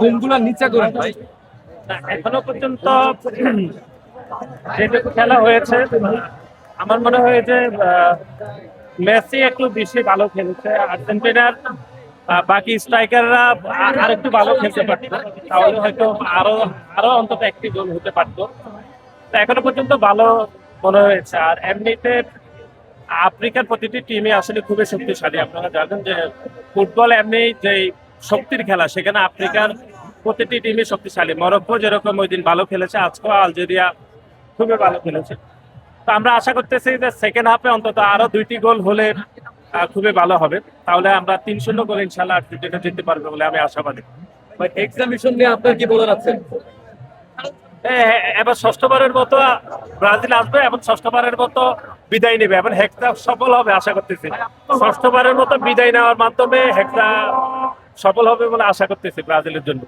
বুমগুলো নিচে করেন ভাই। এখনো পর্যন্ত যেটুকু খেলা হয়েছে আমার মনে হয় যে মেসি একটু বেশি ভালো খেলেছে। আর্জেন্টিনার বাকি স্ট্রাইকাররা আর একটু ভালো খেলতে পারতো, তাহলে হয়তো আরো আরো অন্তত একটি গোল হতে পারতো। তো এখনো পর্যন্ত ভালো মনে হয়েছে। আর এমনিতে আফ্রিকার প্রতিটি টিমই আসলে খুবই শক্তিশালী। আপনারা জানেন যে ফুটবল এমনি যে শক্তির খেলা, সেখানে আফ্রিকার প্রতিটি টিমই শক্তিশালী। মরক্কো যেরকম ওই দিন ভালো খেলেছে, আজকেও আলজেরিয়া খুবই ভালো খেলেছে। তো আমরা আশা করতেছি যে সেকেন্ড হাফে অন্তত আরো 2টি গোল হলে খুবই ভালো হবে। তাহলে আমরা 3-0 গোল ইনশাল্লাহ আর্জেন্টিনা জিততে পারবে বলে আমি আশাবাদী। ভাই এক্সামিশন নিয়ে আপনার কি বলার আছে? এবার ষষ্ঠবারের মতো ব্রাজিল আসবে এবং ষষ্ঠবারের মতো বিদায় নেবে এবং হেক্সা সফল হবে আশা করতেছি। ষষ্ঠবারের মতো বিদায় নেওয়ার মাধ্যমে হেক্সা সফল হবে বলে আশা করতেছি ব্রাজিলের জন্য।